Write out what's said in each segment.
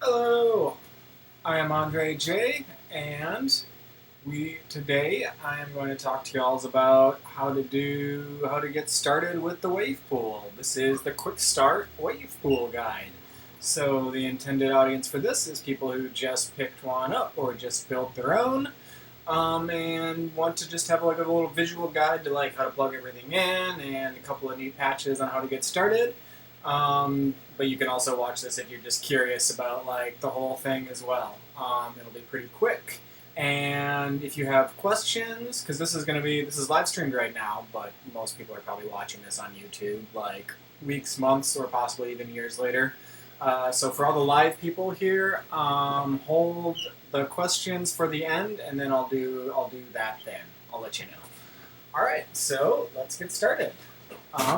Hello, I am Andre J, and today I am going to talk to y'all about how to get started with the wave pool. This is the quick start wave pool guide. So the intended audience for this is people who just picked one up or just built their own, and want to just have like a little visual guide to like how to plug everything in and a couple of neat patches on how to get started. But you can also watch this if you're just curious about like the whole thing as well. It'll be pretty quick. And if you have questions, because this is live streamed right now, but most people are probably watching this on YouTube like weeks, months, or possibly even years later. So for all the live people here, hold the questions for the end, and then I'll do that then. I'll let you know. All right, so let's get started.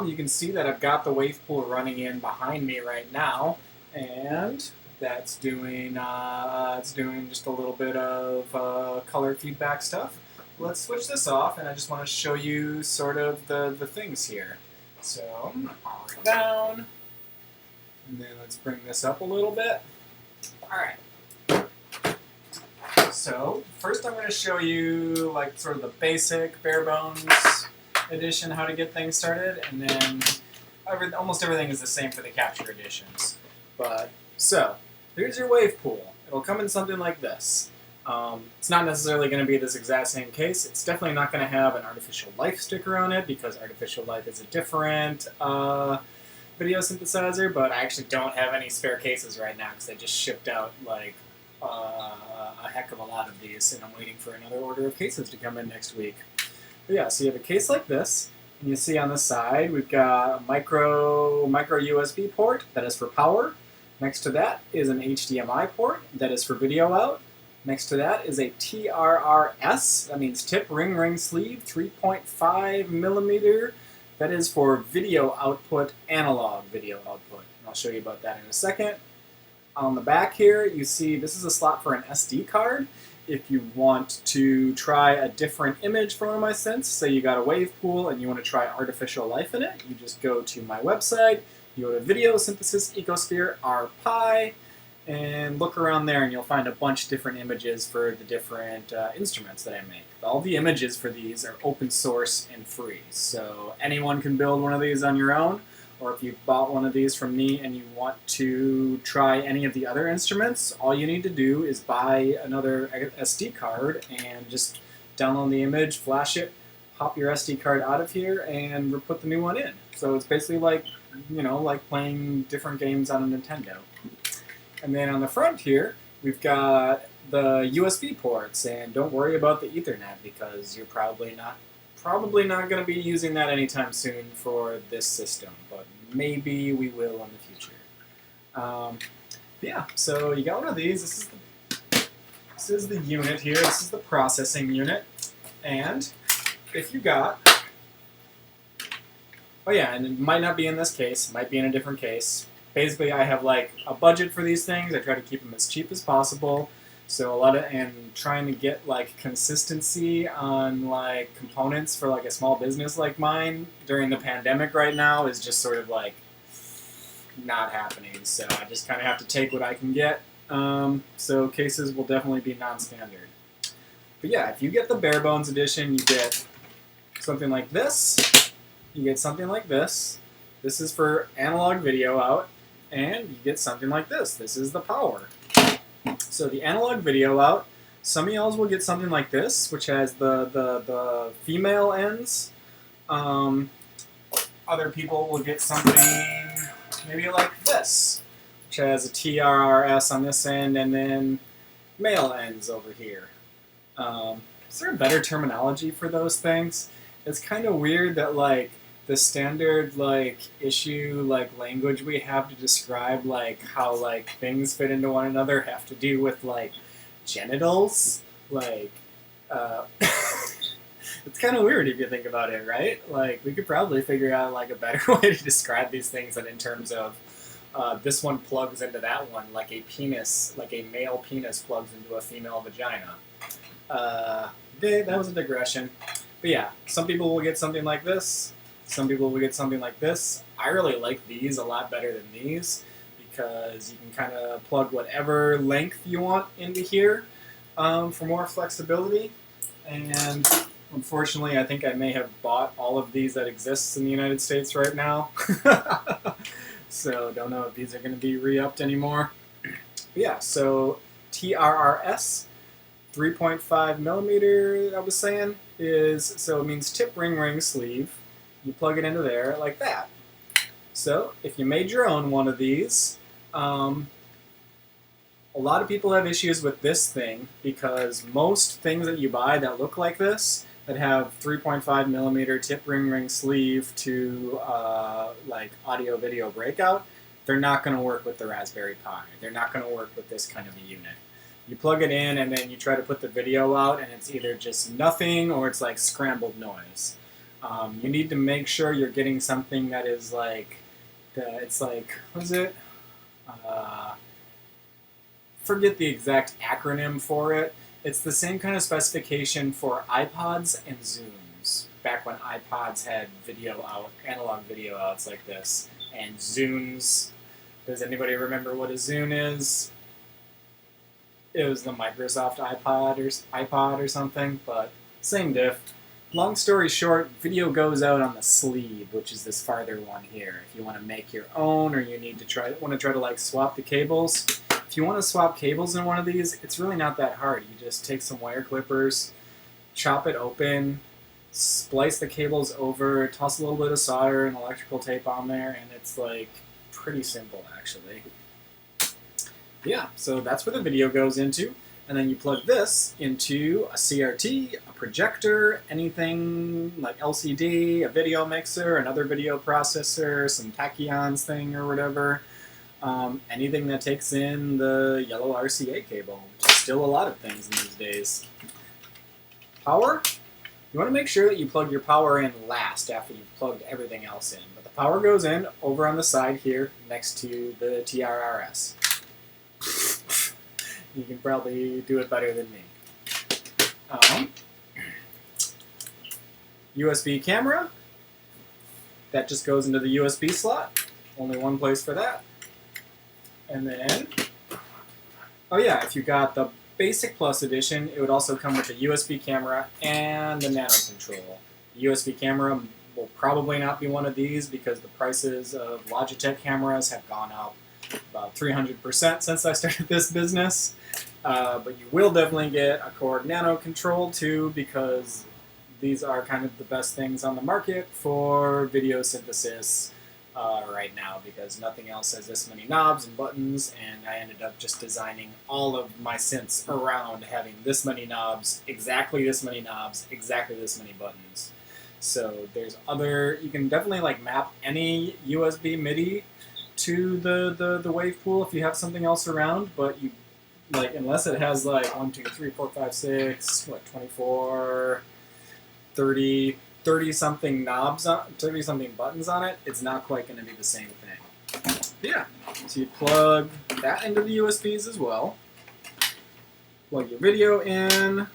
You can see that I've got the wave pool running in behind me right now, and that's doing it's doing just a little bit of color feedback stuff. Let's switch this off, and I just want to show you sort of the things here. So I'm going to power it down, and then let's bring this up a little bit. All right. So first I'm going to show you like sort of the basic bare bones edition, how to get things started, and then almost everything is the same for the capture editions. But so here's your wave pool. It'll come in something like this. It's not necessarily going to be this exact same case. It's definitely not going to have an artificial life sticker on it because artificial life is a different video synthesizer, but I actually don't have any spare cases right now because I just shipped out like a heck of a lot of these, and I'm waiting for another order of cases to come in next week. But yeah, so you have a case like this, and you see on the side we've got a micro USB port that is for power. Next to that is an HDMI port that is for video out. Next to that is a TRRS, that means tip ring sleeve, 3.5 millimeter. That is for video output, analog video output. And I'll show you about that in a second. On the back here, you see this is a slot for an SD card. If you want to try a different image from one of my synths, say you got a wave pool and you want to try artificial life in it, you just go to my website, you go to Video Synthesis Ecosphere RPi, and look around there and you'll find a bunch of different images for the different instruments that I make. All the images for these are open source and free, so anyone can build one of these on your own, or if you've bought one of these from me and you want to try any of the other instruments, all you need to do is buy another SD card and just download the image, flash it, pop your SD card out of here, and put the new one in. So it's basically like, like playing different games on a Nintendo. And then on the front here, we've got the USB ports, and don't worry about the Ethernet because you're probably not going to be using that anytime soon for this system, but maybe we will in the future. Yeah, so you got one of these. This is the unit here. This is the processing unit, and if you got, oh yeah, and it might not be in this case, it might be in a different case. Basically, I have like a budget for these things. I try to keep them as cheap as possible. So and trying to get like consistency on like components for like a small business like mine during the pandemic right now is just sort of like not happening. So I just kind of have to take what I can get. So cases will definitely be non-standard. But yeah, if you get the bare bones edition, you get something like this. You get something like this. This is for analog video out, and you get something like this. This is the power. So the analog video out, some of y'all will get something like this, which has the female ends. Other people will get something maybe like this, which has a TRRS on this end and then male ends over here. Is there a better terminology for those things? It's kind of weird that like the standard like issue like language we have to describe like how like things fit into one another have to do with like genitals. Like it's kind of weird if you think about it, right? Like we could probably figure out like a better way to describe these things than in terms of this one plugs into that one like a penis, like a male penis plugs into a female vagina. That was a digression. But yeah, some people will get something like this. Some people will get something like this. I really like these a lot better than these because you can kind of plug whatever length you want into here for more flexibility. And unfortunately, I think I may have bought all of these that exists in the United States right now. So don't know if these are going to be re-upped anymore. But yeah, so TRRS, 3.5 millimeter, I was saying, so it means tip ring sleeve. You plug it into there like that. So if you made your own one of these, a lot of people have issues with this thing because most things that you buy that look like this, that have 3.5 millimeter tip ring sleeve to like audio video breakout, they're not going to work with the Raspberry Pi. They're not going to work with this kind of a unit. You plug it in and then you try to put the video out and it's either just nothing or it's like scrambled noise. You need to make sure you're getting something that is like, it's like, what is it? Forget the exact acronym for it. It's the same kind of specification for iPods and Zunes. Back when iPods had video out, analog video outs like this. And Zunes, does anybody remember what a Zune is? It was the Microsoft iPod or something, but same diff. Long story short, video goes out on the sleeve, which is this farther one here. If you want to make your own, or you need to want to try to like swap the cables. If you want to swap cables in one of these, it's really not that hard. You just take some wire clippers, chop it open, splice the cables over, toss a little bit of solder and electrical tape on there, and it's like pretty simple actually. Yeah, so that's where the video goes into. And then you plug this into a CRT, a projector, anything like LCD, a video mixer, another video processor, some tachyons thing or whatever. Anything that takes in the yellow RCA cable, which is still a lot of things in these days. Power? You want to make sure that you plug your power in last after you've plugged everything else in. But the power goes in over on the side here next to the TRRS. You can probably do it better than me. USB camera. That just goes into the USB slot. Only one place for that. And then, oh yeah, if you got the Basic Plus edition, it would also come with a USB camera and a nano control. The USB camera will probably not be one of these because the prices of Logitech cameras have gone up about 300% since I started this business. But you will definitely get a Cord Nano control too, because these are kind of the best things on the market for video synthesis right now, because nothing else has this many knobs and buttons, and I ended up just designing all of my synths around having this many knobs, exactly this many knobs, exactly this many buttons. So there's you can definitely like map any USB MIDI to the wave pool if you have something else around, but you like, unless it has like 1, 2, 3, 4, 5, 6, what, 24, 30 something knobs on, 30 something buttons on it, it's not quite going to be the same thing. Yeah, so you plug that into the USBs as well, plug your video in,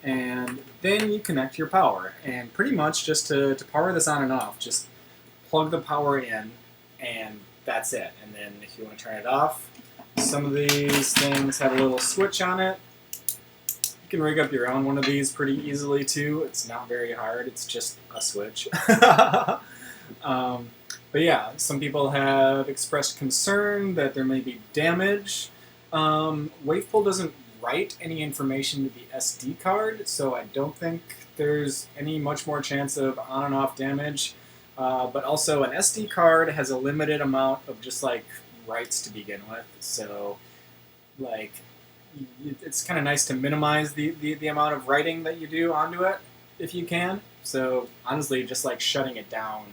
and then you connect your power. And pretty much just to power this on and off, just plug the power in, and that's it. And then if you want to turn it off, some of these things have a little switch on it. You can rig up your own one of these pretty easily too. It's not very hard, it's just a switch. But yeah, some people have expressed concern that there may be damage. WavePool doesn't write any information to the SD card, so I don't think there's any much more chance of on and off damage. But also an SD card has a limited amount of just like writes to begin with, so like it's kind of nice to minimize the amount of writing that you do onto it if you can. So honestly, just like shutting it down,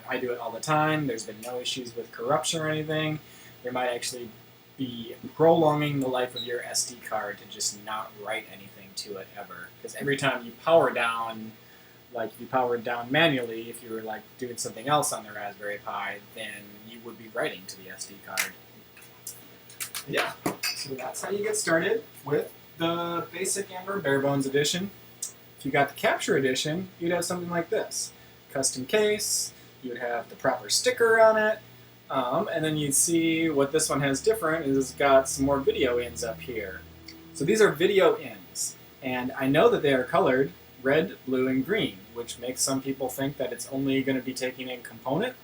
I do it all the time. There's been no issues with corruption or anything. There might actually be prolonging the life of your SD card to just not write anything to it ever, because every time you power down, like if you powered down manually, if you were like doing something else on the Raspberry Pi, then you would be writing to the SD card. Yeah, so that's how you get started with the basic and/or bare bones edition. If you got the capture edition, you'd have something like this. Custom case, you'd have the proper sticker on it, And then you see what this one has different is it's got some more video ins up here. So these are video ins, and I know that they are colored red, blue, and green, which makes some people think that it's only going to be taking in component.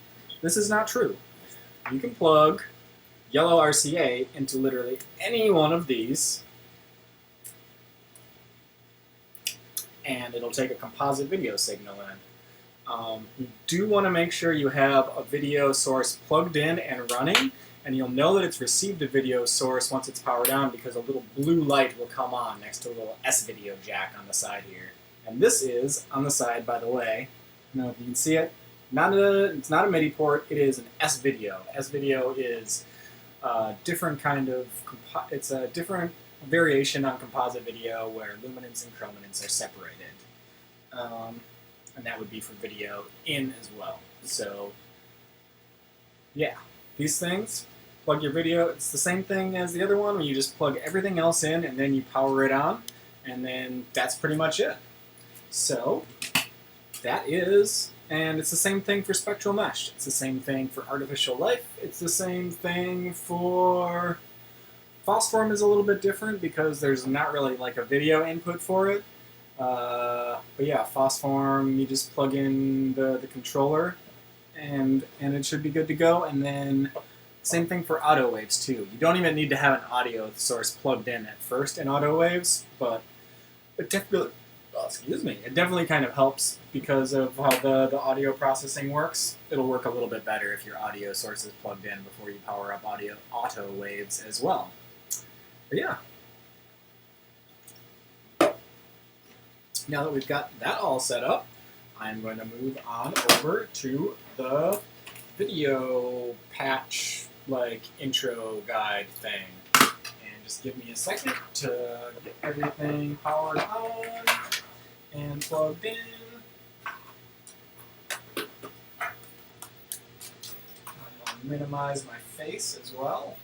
This is not true. You can plug yellow RCA into literally any one of these, and it'll take a composite video signal in. You do want to make sure you have a video source plugged in and running, and you'll know that it's received a video source once it's powered on because a little blue light will come on next to a little S-video jack on the side here. And this is, on the side, by the way, I don't know if you can see it, it's not a MIDI port, it is an S-video. S-video is a different kind of, it's a different variation on composite video where luminance and chrominance are separated. And that would be for video in as well. So, yeah, these things, plug your video, it's the same thing as the other one where you just plug everything else in and then you power it on, and then that's pretty much it. So, that is, and it's the same thing for spectral mesh, it's the same thing for artificial life, it's the same thing for Phosphorm is a little bit different because there's not really like a video input for it. But yeah, Phosphorm, you just plug in the controller and it should be good to go. And then same thing for auto waves too. You don't even need to have an audio source plugged in at first in auto waves, but it definitely, it definitely kind of helps because of how the audio processing works. It'll work a little bit better if your audio source is plugged in before you power up auto waves as well. But yeah. Now that we've got that all set up, I'm going to move on over to the video patch, like, intro guide thing. And just give me a second to get everything powered on and plugged in. I'll minimize my face as well.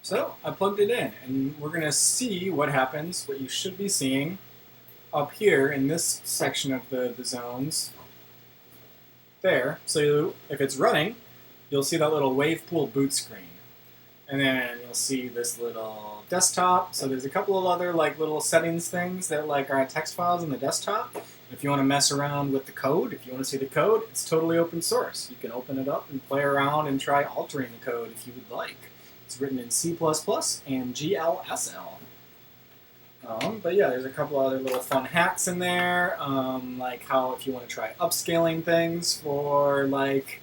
So I plugged it in, and we're going to see what happens, what you should be seeing up here in this section of the zones there. So if it's running, you'll see that little wave pool boot screen. And then you'll see this little desktop. So there's a couple of other like little settings things that like are text files in the desktop. If you want to mess around with the code, if you want to see the code, it's totally open source. You can open it up and play around and try altering the code if you would like. It's written in C++ and GLSL. But yeah, there's a couple other little fun hacks in there, like how if you want to try upscaling things for like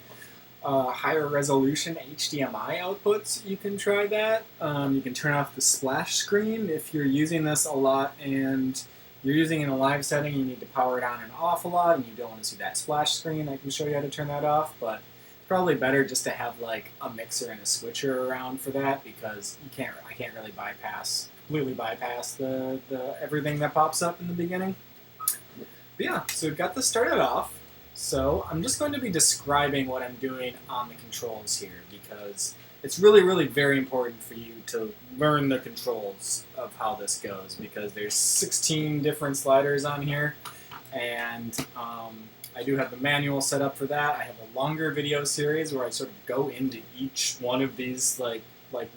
higher resolution HDMI outputs, you can try that. You can turn off the splash screen if you're using this a lot and you're using it in a live setting, you need to power it on and off a lot and you don't want to see that splash screen. I can show you how to turn that off, but probably better just to have like a mixer and a switcher around for that because I can't really completely bypass the everything that pops up in the beginning. But yeah, so we've got this started off. So I'm just going to be describing what I'm doing on the controls here because it's really, really very important for you to learn the controls of how this goes because there's 16 different sliders on here and I do have the manual set up for that. I have a longer video series where I sort of go into each one of these, like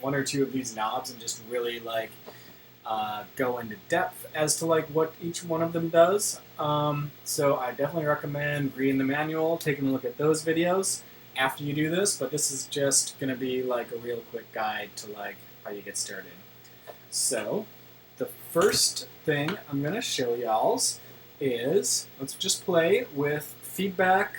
one or two of these knobs and just really like go into depth as to like what each one of them does. So I definitely recommend reading the manual, taking a look at those videos after you do this, but this is just going to be like a real quick guide to like how you get started. So the first thing I'm going to show y'all's is let's just play with feedback,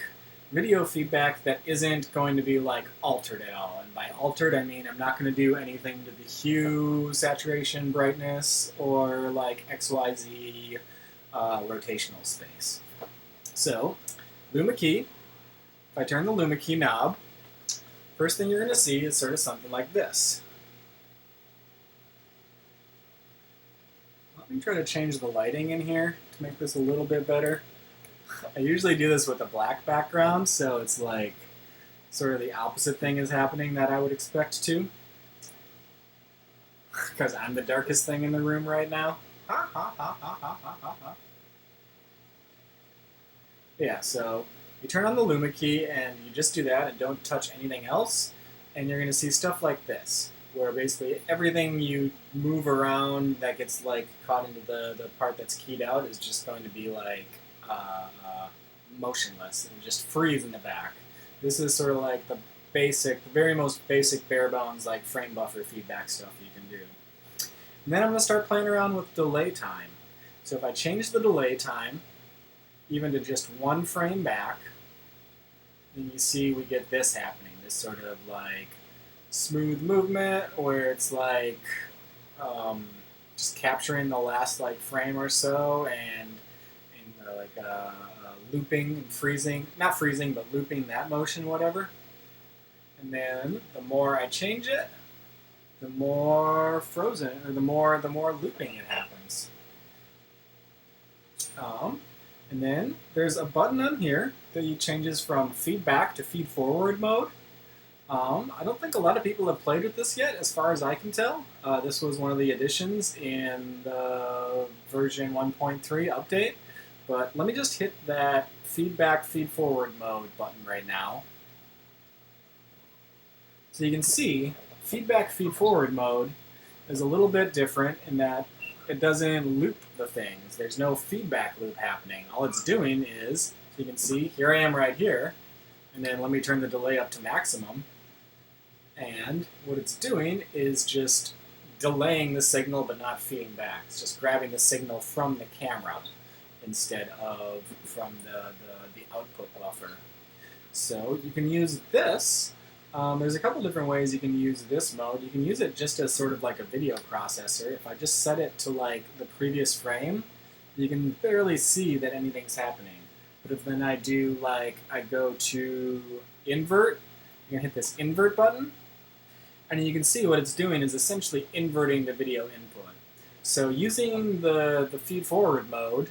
video feedback that isn't going to be like altered at all. And by altered, I mean I'm not going to do anything to the hue, saturation, brightness, or like XYZ rotational space. So, Luma Key, if I turn the Luma Key knob, first thing you're going to see is sort of something like this. Let me try to change the lighting in here to make this a little bit better. I usually do this with a black background, so it's like sort of the opposite thing is happening that I would expect to. because I'm the darkest thing in the room right now. Ha ha ha ha ha ha ha ha. Yeah, so you turn on the Luma Key and you just do that and don't touch anything else, and you're going to see stuff like this, where basically everything you move around that gets like caught into the part that's keyed out is just going to be like motionless and just freeze in the back. This is sort of like the very most basic bare bones like frame buffer feedback stuff you can do. And then I'm going to start playing around with delay time. So if I change the delay time even to just 1 frame back, then you see we get this happening, this sort of like smooth movement where it's like just capturing the last like frame or so and looping and freezing, not freezing, but looping that motion, whatever. And then the more I change it, the more frozen, or the more looping it happens. And then there's a button on here that changes from feedback to feed forward mode. I don't think a lot of people have played with this yet, as far as I can tell. This was one of the additions in the version 1.3 update. But let me just hit that feedback, feed forward mode button right now. So you can see feedback, feed forward mode is a little bit different in that it doesn't loop the things. There's no feedback loop happening. All it's doing is, so you can see, here I am right here, and then let me turn the delay up to maximum. And what it's doing is just delaying the signal but not feeding back. It's just grabbing the signal from the camera instead of from the output buffer. So you can use this. There's a couple different ways you can use this mode. You can use it just as sort of like a video processor. If I just set it to like the previous frame, you can barely see that anything's happening. But if then I do like, I go to invert, you can hit this invert button, and you can see what it's doing is essentially inverting the video input. So using the feed forward mode,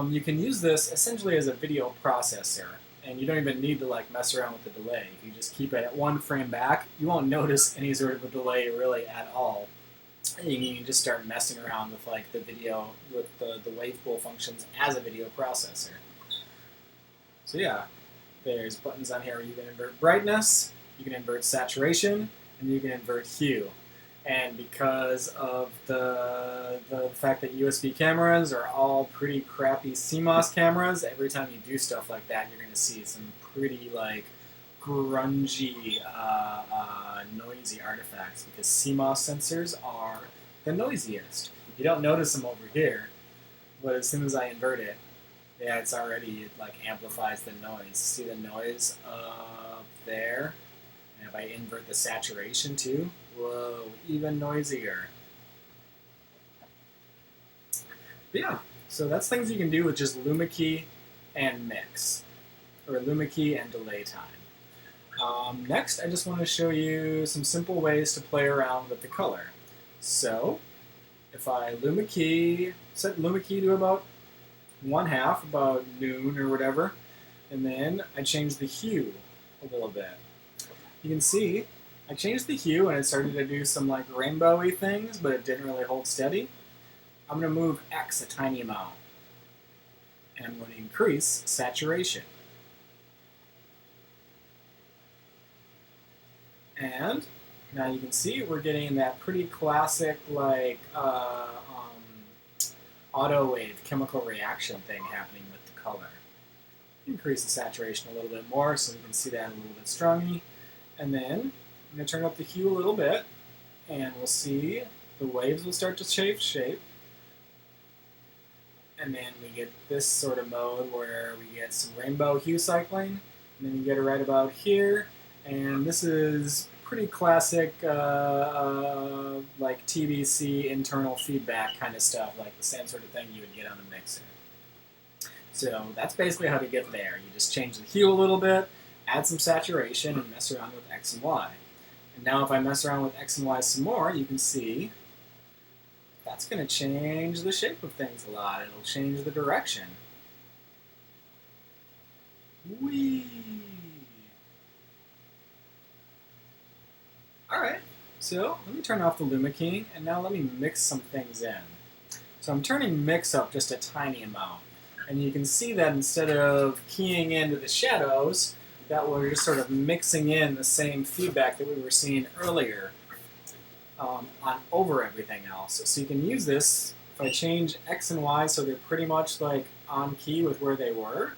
you can use this essentially as a video processor, and you don't even need to like mess around with the delay. If you just keep it at 1 frame back, you won't notice any sort of a delay really at all. And you can just start messing around with like the video, with the wave pool functions as a video processor. So yeah, there's buttons on here where you can invert brightness, you can invert saturation, and you can invert hue. And because of the fact that USB cameras are all pretty crappy CMOS cameras, every time you do stuff like that, you're going to see some pretty like grungy, noisy artifacts, because CMOS sensors are the noisiest. You don't notice them over here, but as soon as I invert it, yeah, it's already, it like amplifies the noise. See the noise up there? And if I invert the saturation too, whoa, even noisier. But yeah, so that's things you can do with just Luma Key and mix, or Luma Key and delay time. Next, I just want to show you some simple ways to play around with the color. So, if I Luma Key, set Luma Key to about 1/2, about noon or whatever, and then I change the hue a little bit. You can see I changed the hue and it started to do some like rainbowy things, but it didn't really hold steady. I'm going to move X a tiny amount, and I'm going to increase saturation. And now you can see we're getting that pretty classic like auto wave chemical reaction thing happening with the color. Increase the saturation a little bit more so we can see that a little bit strongly. And then I'm going to turn up the hue a little bit, and we'll see the waves will start to change shape. And then we get this sort of mode where we get some rainbow hue cycling, and then you get it right about here. And this is pretty classic like TBC internal feedback kind of stuff, like the same sort of thing you would get on a mixer. So that's basically how to get there. You just change the hue a little bit, add some saturation, and mess around with X and Y. And now if I mess around with X and Y some more, you can see that's going to change the shape of things a lot. It'll change the direction. Whee! Alright, So let me turn off the Luma Key, and now let me mix some things in. So I'm turning mix up just a tiny amount. And you can see that instead of keying into the shadows, that we're just sort of mixing in the same feedback that we were seeing earlier on over everything else. So you can use this if I change X and Y so they're pretty much like on key with where they were.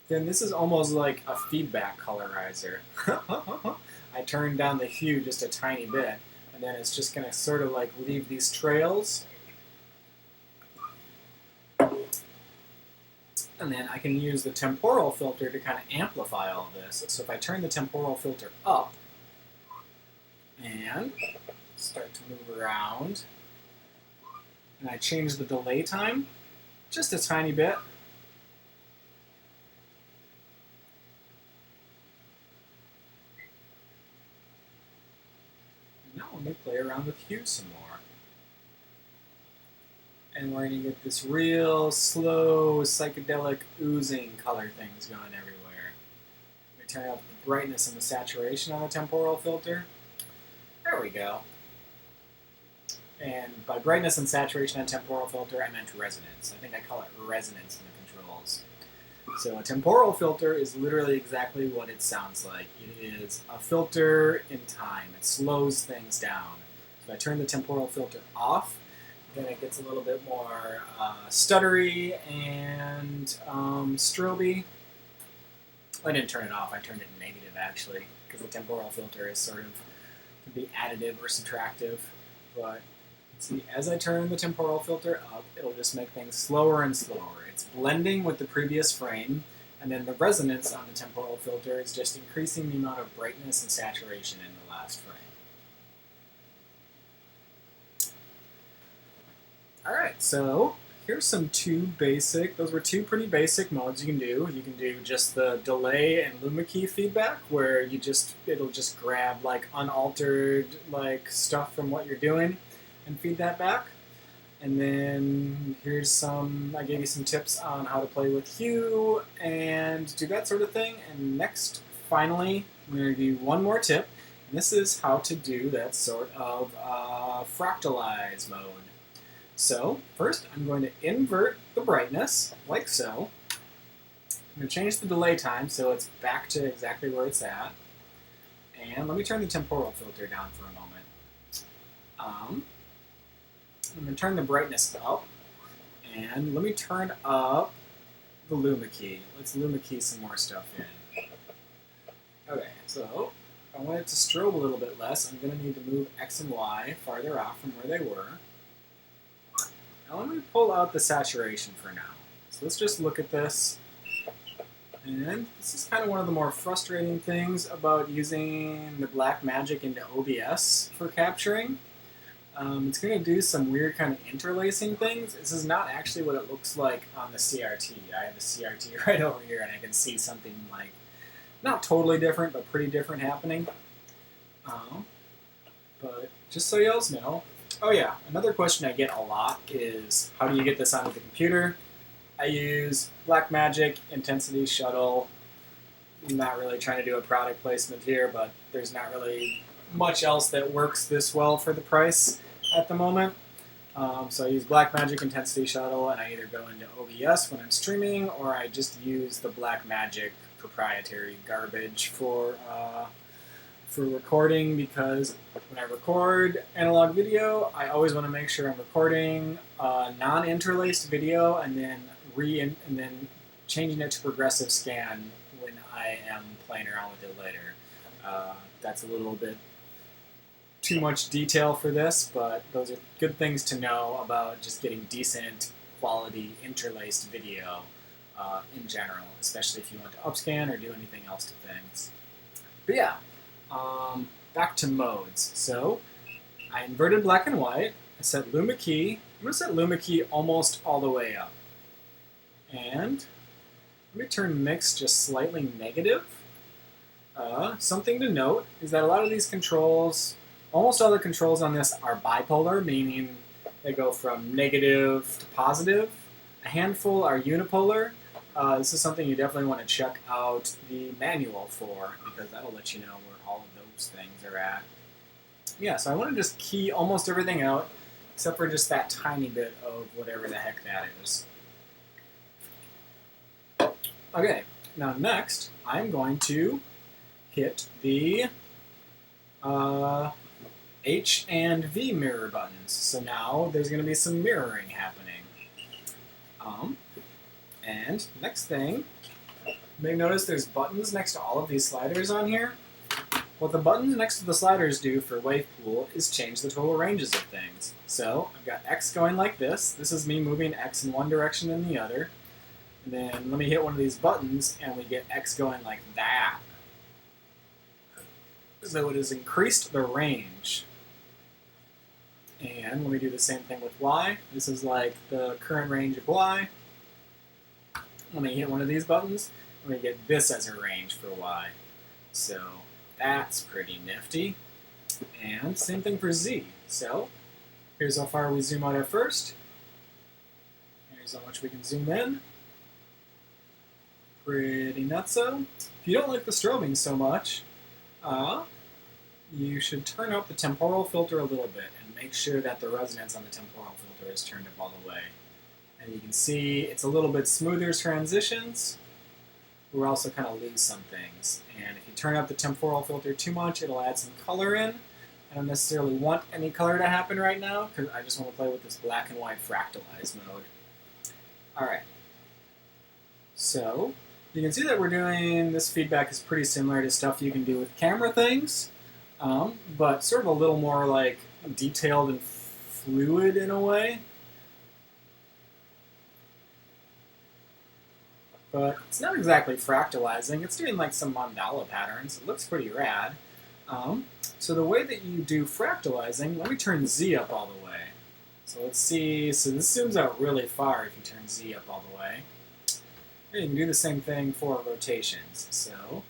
Then this is almost like a feedback colorizer. I turned down the hue just a tiny bit, and then it's just going to sort of like leave these trails. And then I can use the temporal filter to kind of amplify all of this. So if I turn the temporal filter up and start to move around, and I change the delay time just a tiny bit, now let me play around with hue some more. And we're going to get this real slow, psychedelic, oozing color things going everywhere. We turn up the brightness and the saturation on the temporal filter. There we go. And by brightness and saturation on temporal filter, I meant resonance. I think I call it resonance in the controls. So a temporal filter is literally exactly what it sounds like. It is a filter in time. It slows things down. So I turn the temporal filter off, then it gets a little bit more stuttery and stroby. I didn't turn it off, I turned it negative actually, because the temporal filter is sort of, can be additive or subtractive. But see, as I turn the temporal filter up, it'll just make things slower and slower. It's blending with the previous frame, and then the resonance on the temporal filter is just increasing the amount of brightness and saturation in the last frame. Alright, so here's some those were two pretty basic modes you can do. You can do just the delay and Luma Key feedback, where it'll just grab like unaltered like stuff from what you're doing and feed that back. And then here's I gave you some tips on how to play with hue and do that sort of thing. And next, finally, I'm going to give you one more tip, and this is how to do that sort of fractalize mode. So first I'm going to invert the brightness, like so. I'm going to change the delay time so it's back to exactly where it's at. And let me turn the temporal filter down for a moment. I'm going to turn the brightness up, and let me turn up the Luma Key. Let's Luma Key some more stuff in. Okay, so if I want it to strobe a little bit less, I'm going to need to move X and Y farther off from where they were. Now let me pull out the saturation for now. So let's just look at this. And this is kind of one of the more frustrating things about using the black magic into OBS for capturing. It's going to do some weird kind of interlacing things. This is not actually what it looks like on the CRT. I have the CRT right over here, and I can see something like, not totally different, but pretty different happening. But just so you all know, oh yeah, another question I get a lot is, how do you get this onto the computer? I use Blackmagic Intensity Shuttle. I'm not really trying to do a product placement here, but there's not really much else that works this well for the price at the moment. So I use Blackmagic Intensity Shuttle, and I either go into OBS when I'm streaming, or I just use the Blackmagic proprietary garbage for recording, because when I record analog video, I always want to make sure I'm recording non-interlaced video and then changing it to progressive scan when I am playing around with it later. That's a little bit too much detail for this, but those are good things to know about just getting decent quality interlaced video in general, especially if you want to upscan or do anything else to things. But yeah. Back to modes. So I inverted black and white. I set Luma Key. I'm going to set Luma Key almost all the way up. And let me turn mix just slightly negative. Something to note is that a lot of these controls, almost all the controls on this are bipolar, meaning they go from negative to positive. A handful are unipolar. this is something you definitely want to check out the manual for, because that'll let you know where all of those things are at. Yeah, so I want to just key almost everything out, except for just that tiny bit of whatever the heck that is. Okay, now next, I'm going to hit the H and V mirror buttons. So now there's going to be some mirroring happening. And next thing, you may notice there's buttons next to all of these sliders on here. What the buttons next to the sliders do for wave pool is change the total ranges of things. So I've got X going like this. This is me moving X in one direction and the other. And then let me hit one of these buttons and we get X going like that. So it has increased the range. And let me do the same thing with Y. This is like the current range of Y. Let me hit one of these buttons, and we get this as a range for Y. So that's pretty nifty. And same thing for Z. So here's how far we zoom out at first. Here's how much we can zoom in. Pretty nutso. If you don't like the strobing so much, you should turn up the temporal filter a little bit and make sure that the resonance on the temporal filter is turned up all the way. And you can see it's a little bit smoother transitions. We're also kind of lose some things. And if you turn up the temporal filter too much, it'll add some color in. I don't necessarily want any color to happen right now, because I just want to play with this black and white fractalize mode. Alright. So, you can see that we're doing, this feedback is pretty similar to stuff you can do with camera things, but sort of a little more like detailed and fluid in a way. But it's not exactly fractalizing, it's doing like some mandala patterns. It looks pretty rad. So the way that you do fractalizing, let me turn Z up all the way. So let's see, so this zooms out really far if you turn Z up all the way. You can do the same thing for rotations. So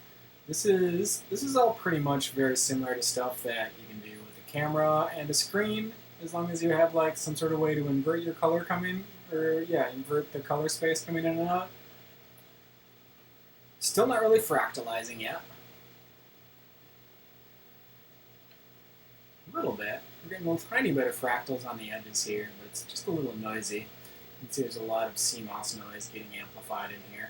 this is all pretty much very similar to stuff that you can do with a camera and a screen, as long as you have like some sort of way to invert your color coming, or yeah, invert the color space coming in and out. Still not really fractalizing yet. A little bit. We're getting a tiny bit of fractals on the edges here, but it's just a little noisy. You can see there's a lot of CMOS noise getting amplified in here.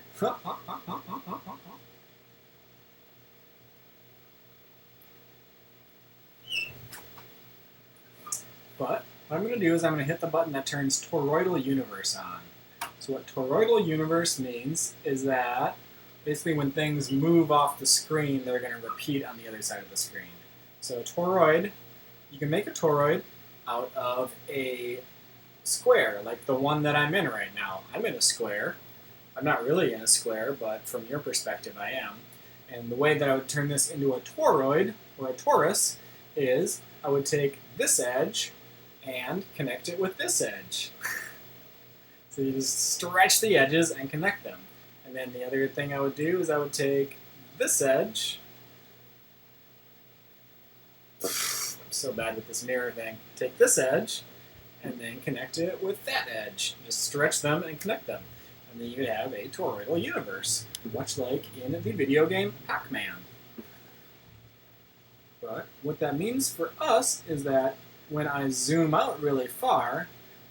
But what I'm going to do is I'm going to hit the button that turns toroidal universe on. So what toroidal universe means is that basically when things move off the screen, they're going to repeat on the other side of the screen. So a toroid, you can make a toroid out of a square, like the one that I'm in right now. I'm in a square. I'm not really in a square, but from your perspective, I am. And the way that I would turn this into a toroid, or a torus, is I would take this edge and connect it with this edge. So you just stretch the edges and connect them. And then the other thing I would do is I would take this edge. I'm so bad with this mirror thing. Take this edge and then connect it with that edge. Just stretch them and connect them. And then you have a toroidal universe, much like in the video game Pac-Man. But what that means for us is that when I zoom out really far,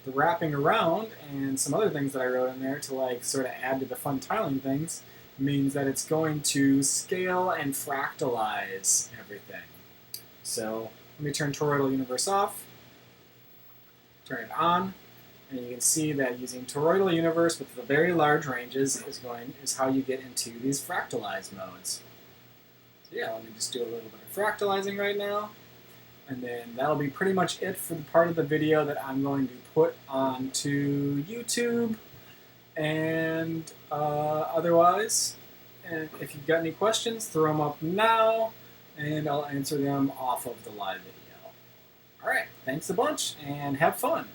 the wrapping around and some other things that I wrote in there to like sort of add to the fun tiling things means that it's going to scale and fractalize everything. So let me turn toroidal universe off, turn it on, and you can see that using toroidal universe with the very large ranges is how you get into these fractalize modes. So yeah, let me just do a little bit of fractalizing right now. And then that'll be pretty much it for the part of the video that I'm going to put onto YouTube. And otherwise, and if you've got any questions, throw them up now, and I'll answer them off of the live video. Alright, thanks a bunch, and have fun!